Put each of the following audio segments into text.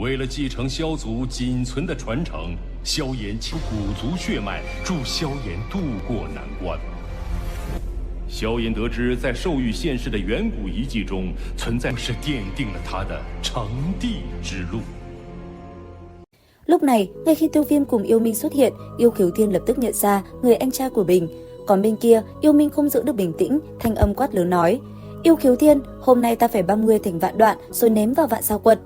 为了继承萧族仅存的传承，萧炎求古族血脉，助萧炎渡过难关。萧炎得知，在兽域现世的远古遗迹中，存在是奠定了他的成帝之路。 Lúc này, ngay khi Tiêu Viêm cùng Yêu Minh xuất hiện, Yêu Khiếu Thiên lập tức nhận ra người anh trai của mình. Còn bên kia, Yêu Minh không giữ được bình tĩnh, thanh âm quát lớn nói: Yêu Khiếu Thiên, hôm nay ta phải băm ngươi thành vạn đoạn rồi ném vào vạn sao quật.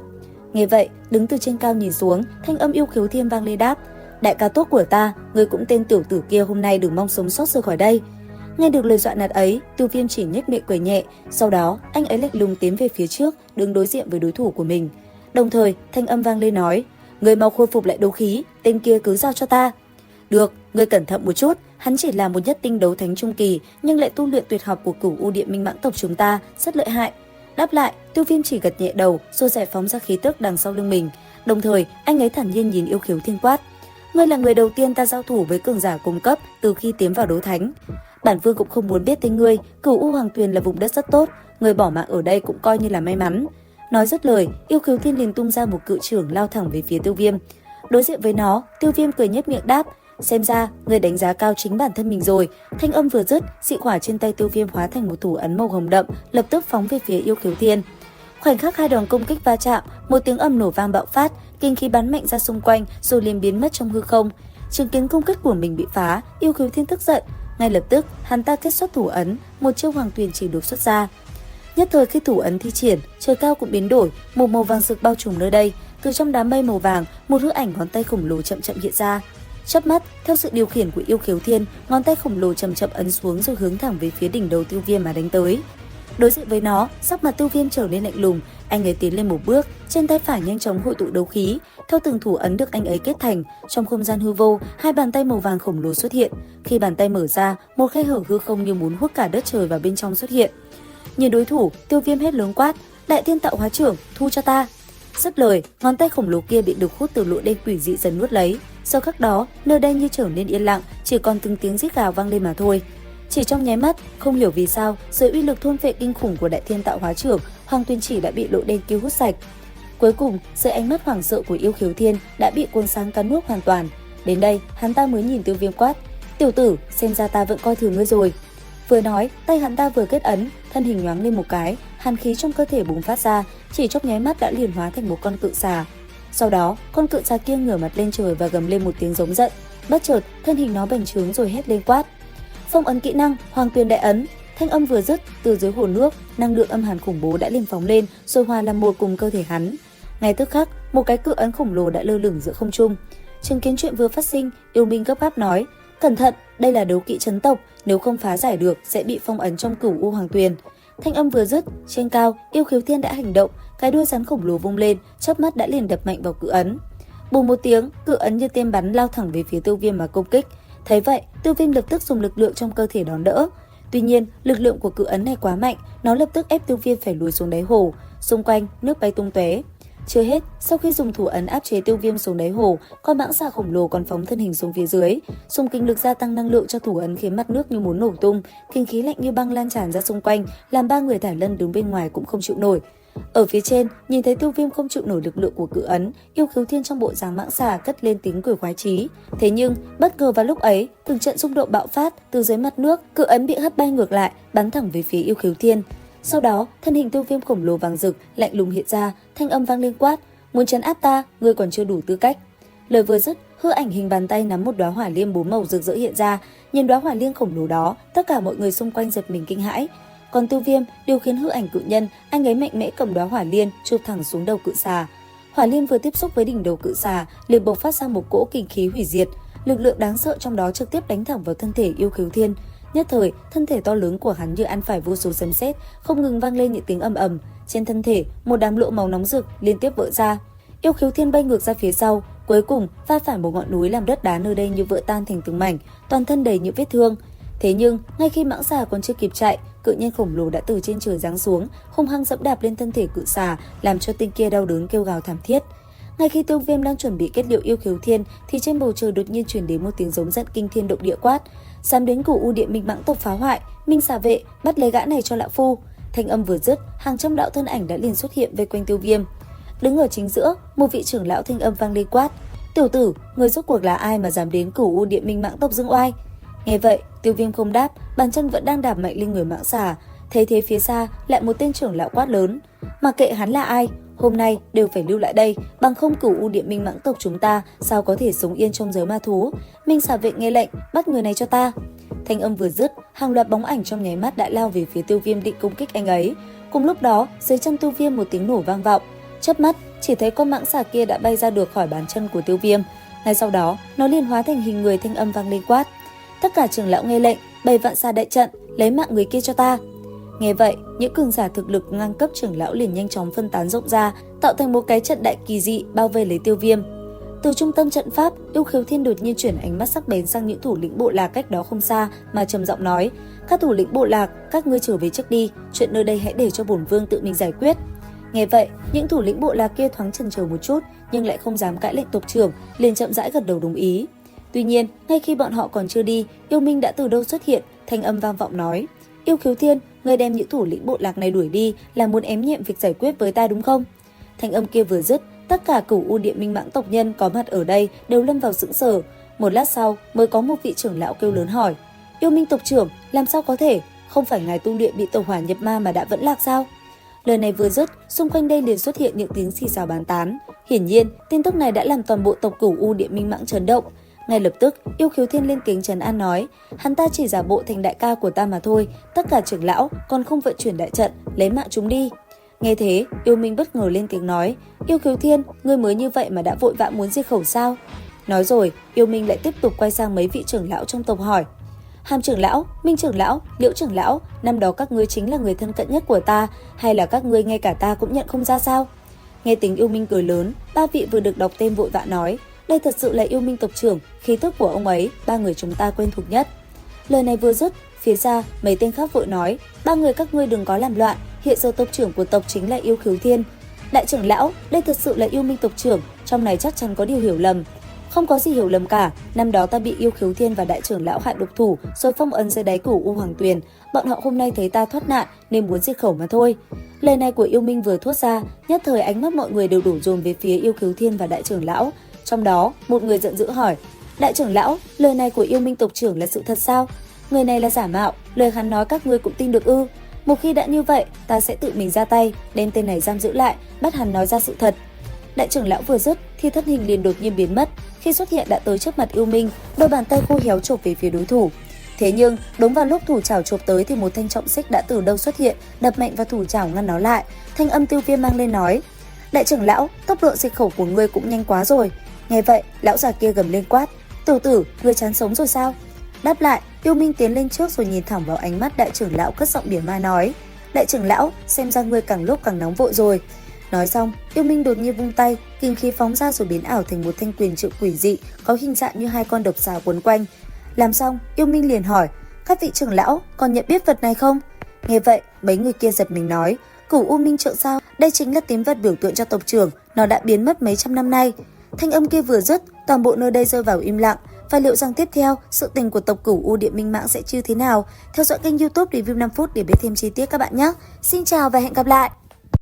Nghe vậy, đứng từ trên cao nhìn xuống, thanh âm Yêu Khiếu Thiên vang lên đáp: Đại ca tốt của ta, ngươi cũng tên tiểu tử kia hôm nay đừng mong sống sót rời khỏi đây. Nghe được lời dọa nạt ấy, Tiêu Viêm chỉ nhếch miệng cười nhẹ, sau đó anh ấy lạnh lùng tiến về phía trước, đứng đối diện với đối thủ của mình. Đồng thời, thanh âm vang lên nói: Ngươi mau khôi phục lại đấu khí, tên kia cứ giao cho ta. Được, ngươi cẩn thận một chút, hắn chỉ là một nhất tinh đấu thánh trung kỳ, nhưng lại tu luyện tuyệt học của Cửu U Điện Minh Mãng tộc chúng ta, rất lợi hại. Đáp lại, Tiêu Viêm chỉ gật nhẹ đầu, rồi giải phóng ra khí tức đằng sau lưng mình. Đồng thời, anh ấy thản nhiên nhìn Yêu Khiếu Thiên quát: Ngươi là người đầu tiên ta giao thủ với cường giả cùng cấp từ khi tiến vào đấu thánh. Bản vương cũng không muốn biết tên ngươi, Cửu U Hoàng Tuyền là vùng đất rất tốt, ngươi bỏ mạng ở đây cũng coi như là may mắn. Nói dứt lời, Yêu Khiếu Thiên liền tung ra một cự chưởng lao thẳng về phía Tiêu Viêm. Đối diện với nó, Tiêu Viêm cười nhếch miệng đáp: Xem ra, ngươi đánh giá cao chính bản thân mình rồi. Thanh âm vừa dứt, dị hỏa trên tay Tiêu Viêm hóa thành một thủ ấn màu hồng đậm, lập tức phóng về phía Yêu Khiếu Thiên. Khoảnh khắc hai đòn công kích va chạm, một tiếng ầm nổ vang bạo phát, kinh khí bắn mạnh ra xung quanh, rồi liền biến mất trong hư không. Chứng kiến công kích của mình bị phá, Yêu Khiếu Thiên tức giận, ngay lập tức hắn ta kết xuất thủ ấn, một chiêu Hoàng Tuyền chỉ được xuất ra. Nhất thời khi thủ ấn thi triển, trời cao cũng biến đổi, một màu vàng rực bao trùm nơi đây. Từ trong đám mây màu vàng, một hư ảnh ngón tay khổng lồ chậm chậm hiện ra. Chớp mắt, theo sự điều khiển của Yêu Khiếu Thiên, ngón tay khổng lồ chậm chậm ấn xuống rồi hướng thẳng về phía đỉnh đầu Tiêu Viêm mà đánh tới. Đối diện với nó, sắc mặt Tiêu Viêm trở nên lạnh lùng, anh ấy tiến lên một bước, trên tay phải nhanh chóng hội tụ đấu khí. Theo từng thủ ấn được anh ấy kết thành, trong không gian hư vô, hai bàn tay màu vàng khổng lồ xuất hiện. Khi bàn tay mở ra, một khe hở hư không như muốn hút cả đất trời vào bên trong xuất hiện. Nhìn đối thủ, Tiêu Viêm hét lớn quát: Đại Thiên Tạo Hóa Chưởng, thu cho ta! Dứt lời, ngón tay khổng lồ kia bị lực hút từ lỗ đen quỷ dị dần nuốt lấy. Sau khắc đó, nơi đây như trở nên yên lặng, chỉ còn từng tiếng rít gào vang lên mà thôi. Chỉ trong nháy mắt, không hiểu vì sao, dưới uy lực thôn phệ kinh khủng của Đại Thiên Tạo Hóa Chưởng, Hoàng Tuyền chỉ đã bị lỗ đen kia hút sạch. Cuối cùng, dưới ánh mắt hoảng sợ của Yêu Khiếu Thiên đã bị cuốn sáng cắn nuốt hoàn toàn. Đến đây, hắn ta mới nhìn Tiêu Viêm quát: Tiểu tử, xem ra ta vẫn coi thường ngươi rồi. Vừa nói, tay hắn ta vừa kết ấn, thân hình nhoáng lên một cái, hàn khí trong cơ thể bùng phát ra, chỉ trong nháy mắt đã liền hóa thành một con cự xà. Sau đó, con cự xà kia ngửa mặt lên trời và gầm lên một tiếng giống giận. Bất chợt, thân hình nó bành trướng rồi hét lên quát: Phong ấn kỹ năng, Hoàng Tuyền đại ấn. Thanh âm vừa dứt, từ dưới hồ nước, năng lượng âm hàn khủng bố đã liền phóng lên, rồi hòa làm một cùng cơ thể hắn. Ngay tức khắc, một cái cự ấn khổng lồ đã lơ lửng giữa không trung. Chứng kiến chuyện vừa phát sinh, Yêu Minh gấp gáp nói: Cẩn thận, đây là đấu kỵ trấn tộc, nếu không phá giải được sẽ bị phong ấn trong Cửu U Hoàng Tuyền. Thanh âm vừa dứt, trên cao, Yêu Khiếu Thiên đã hành động, cái đuôi rắn khổng lồ vung lên, chớp mắt đã liền đập mạnh vào cự ấn. Bùng một tiếng, cự ấn như tên bắn lao thẳng về phía Tiêu Viêm mà công kích. Thấy vậy, Tiêu Viêm lập tức dùng lực lượng trong cơ thể đón đỡ. Tuy nhiên, lực lượng của cự ấn này quá mạnh, nó lập tức ép Tiêu Viêm phải lùi xuống đáy hồ, xung quanh nước bay tung tóe. Chưa hết, sau khi dùng thủ ấn áp chế Tiêu Viêm xuống đáy hồ, con mãng xà khổng lồ còn phóng thân hình xuống phía dưới, dùng kinh lực gia tăng năng lượng cho thủ ấn khiến mặt nước như muốn nổ tung, kinh khí lạnh như băng lan tràn ra xung quanh, làm ba người Thải Lân đứng bên ngoài cũng không chịu nổi. Ở phía trên, nhìn thấy Tiêu Viêm không chịu nổi lực lượng của cự ấn, Yêu Khiếu Thiên trong bộ dáng mãng xà cất lên tiếng cười khoái chí. Thế nhưng, bất ngờ vào lúc ấy, từng trận rung động bạo phát từ dưới mặt nước, cự ấn bị hất bay ngược lại, bắn thẳng về phía Yêu Khiếu Thiên. Sau đó, thân hình Tiêu Viêm khổng lồ vàng rực lạnh lùng hiện ra, thanh âm vang lên quát: Muốn trấn áp ta, ngươi còn chưa đủ tư cách. Lời vừa dứt, hư ảnh hình bàn tay nắm một đóa hỏa liêm 4 màu rực rỡ hiện ra. Nhìn đóa hỏa liêm khổng lồ đó, tất cả mọi người xung quanh giật mình kinh hãi. Còn Tiêu Viêm điều khiển hư ảnh cự nhân, anh ấy mạnh mẽ cầm đóa hỏa liêm chụp thẳng xuống đầu cự xà. Hỏa liêm vừa tiếp xúc với đỉnh đầu cự xà, liền bộc phát ra một cỗ kinh khí hủy diệt. Lực lượng đáng sợ trong đó trực tiếp đánh thẳng vào thân thể Yêu Khiếu Thiên. Nhất thời, thân thể to lớn của hắn như ăn phải vô số sấm sét, không ngừng vang lên những tiếng ầm ầm. Trên thân thể, một đám lỗ màu nóng rực liên tiếp vỡ ra. Yêu Khiếu Thiên bay ngược ra phía sau, cuối cùng va phải một ngọn núi làm đất đá nơi đây như vỡ tan thành từng mảnh, toàn thân đầy những vết thương. Thế nhưng, ngay khi mãng xà còn chưa kịp chạy, cự nhân khổng lồ đã từ trên trời giáng xuống, hung hăng dẫm đạp lên thân thể cự xà, làm cho tên kia đau đớn kêu gào thảm thiết. Ngay khi Tiêu Viêm đang chuẩn bị kết liễu Yêu Khiếu Thiên, thì trên bầu trời đột nhiên truyền đến một tiếng giống giận kinh thiên động địa quát: Dám đến Cửu U Điện Minh Mãng tộc phá hoại, Minh xà vệ, bắt lấy gã này cho lão phu. Thanh âm vừa dứt, hàng trăm đạo thân ảnh đã liền xuất hiện vây quanh Tiêu Viêm. Đứng ở chính giữa, một vị trưởng lão thanh âm vang lên quát: "Tiểu tử, người rốt cuộc là ai mà dám đến Cửu U Địa Minh Mãng tộc dương oai?" Nghe vậy, Tiêu Viêm không đáp, bàn chân vẫn đang đạp mạnh lên người mãng xà. Thấy thế phía xa lại một tên trưởng lão quát lớn: "Mặc kệ hắn là ai, hôm nay đều phải lưu lại đây, bằng không Cửu U Địa Minh Mãng tộc chúng ta sao có thể sống yên trong giới ma thú." Minh xà vệ nghe lệnh, bắt người này cho ta. Thanh âm vừa dứt, hàng loạt bóng ảnh trong nháy mắt đã lao về phía Tiêu Viêm định công kích anh ấy. Cùng lúc đó, dưới chân Tiêu Viêm một tiếng nổ vang vọng. Chớp mắt, chỉ thấy con mãng xà kia đã bay ra được khỏi bàn chân của Tiêu Viêm. Ngay sau đó, nó liền hóa thành hình người, thanh âm vang lên quát: "Tất cả trưởng lão nghe lệnh, bày vạn xà đại trận, lấy mạng người kia cho ta." Nghe vậy, những cường giả thực lực ngang cấp trưởng lão liền nhanh chóng phân tán rộng ra, tạo thành một cái trận đại kỳ dị bao vây lấy Tiêu Viêm. Từ trung tâm trận pháp, Yêu Khiếu Thiên đột nhiên chuyển ánh mắt sắc bén sang những thủ lĩnh bộ lạc cách đó không xa mà trầm giọng nói: "Các thủ lĩnh bộ lạc, các ngươi trở về trước đi, chuyện nơi đây hãy để cho bổn vương tự mình giải quyết." Nghe vậy, những thủ lĩnh bộ lạc kia thoáng chần chờ một chút, nhưng lại không dám cãi lệnh tộc trưởng, liền chậm rãi gật đầu đồng ý. Tuy nhiên, ngay khi bọn họ còn chưa đi, Yêu Minh đã từ đâu xuất hiện, thanh âm vang vọng nói: "Yêu Khiếu Thiên, ngươi đem những thủ lĩnh bộ lạc này đuổi đi là muốn ém nhẹm việc giải quyết với ta đúng không?" Thanh âm kia vừa dứt, tất cả Cửu U Địa Minh Mãng tộc nhân có mặt ở đây đều lâm vào sững sờ. Một lát sau, mới có một vị trưởng lão kêu lớn hỏi: "Yêu Minh tộc trưởng, làm sao có thể? Không phải ngài tu luyện bị tẩu hỏa nhập ma mà đã vẫn lạc sao?" Lời này vừa dứt, xung quanh đây liền xuất hiện những tiếng xì xào bàn tán. Hiển nhiên, tin tức này đã làm toàn bộ tộc Cửu U Địa Minh Mãng chấn động. Ngay lập tức, Yêu Khiếu Thiên lên tiếng trấn an nói: "Hắn ta chỉ giả bộ thành đại ca của ta mà thôi, tất cả trưởng lão còn không vận chuyển đại trận, lấy mạng chúng đi." Nghe thế, Yêu Minh bất ngờ lên tiếng nói: "Yêu Khiếu Thiên, ngươi mới như vậy mà đã vội vã muốn diệt khẩu sao?" Nói rồi, Yêu Minh lại tiếp tục quay sang mấy vị trưởng lão trong tộc hỏi: "Hàm trưởng lão, Minh trưởng lão, Liễu trưởng lão, năm đó các ngươi chính là người thân cận nhất của ta, hay là các ngươi ngay cả ta cũng nhận không ra sao?" Nghe tiếng Yêu Minh cười lớn, ba vị vừa được đọc tên vội vã nói: "Đây thật sự là Yêu Minh tộc trưởng, khí tức của ông ấy, ba người chúng ta quen thuộc nhất." Lời này vừa dứt, phía xa mấy tên khác vội nói: "Ba người các ngươi đừng có làm loạn, hiện giờ tộc trưởng của tộc chính là Yêu Khiếu Thiên." "Đại trưởng lão, đây thật sự là Yêu Minh tộc trưởng, trong này chắc chắn có điều hiểu lầm." "Không có gì hiểu lầm cả, năm đó ta bị Yêu Khiếu Thiên và đại trưởng lão hạ độc thủ rồi phong ấn dưới đáy Cửu U Hoàng Tuyền, bọn họ hôm nay thấy ta thoát nạn nên muốn diệt khẩu mà thôi." Lời này của Yêu Minh vừa thốt ra, nhất thời ánh mắt mọi người đều đổ dồn về phía Yêu Khiếu Thiên và đại trưởng lão. Trong đó, một người giận dữ hỏi: "Đại trưởng lão, lời này của Yêu Minh tộc trưởng là sự thật sao? Người này là giả mạo, lời hắn nói các ngươi cũng tin được ư? Một khi đã như vậy, ta sẽ tự mình ra tay, đem tên này giam giữ lại, bắt hắn nói ra sự thật." Đại trưởng lão vừa dứt thì thân hình liền đột nhiên biến mất, khi xuất hiện đã tới trước mặt Yêu Minh, đôi bàn tay khô héo chộp về phía đối thủ. Thế nhưng, đúng vào lúc thủ chảo chộp tới thì một thanh trọng xích đã từ đâu xuất hiện, đập mạnh vào thủ chảo ngăn nó lại. Thanh âm Tiêu Viêm mang lên nói: "Đại trưởng lão, tốc độ diệt khẩu của ngươi cũng nhanh quá rồi." Nghe vậy, lão già kia gầm lên quát: "Tiểu tử, ngươi chán sống rồi sao?" Đáp lại, Yêu Minh tiến lên trước rồi nhìn thẳng vào ánh mắt đại trưởng lão, cất giọng mỉa mai nói: "Đại trưởng lão, xem ra ngươi càng lúc càng nóng vội rồi." Nói xong, Yêu Minh đột nhiên vung tay, kim khí phóng ra rồi biến ảo thành một thanh quyền trượng quỷ dị, có hình dạng như hai con độc xà quấn quanh. Làm xong, Yêu Minh liền hỏi: "Các vị trưởng lão còn nhận biết vật này không?" Nghe vậy, mấy người kia giật mình nói: "Cửu U Minh trượng sao? Đây chính là tín vật biểu tượng cho tộc trưởng, nó đã biến mất mấy trăm năm nay." Thanh âm kia vừa dứt, toàn bộ nơi đây rơi vào im lặng. Và liệu rằng tiếp theo, sự tình của tộc Cửu U Địa Minh Mãng sẽ như thế nào? Theo dõi kênh YouTube Review 5 phút để biết thêm chi tiết các bạn nhé. Xin chào và hẹn gặp lại!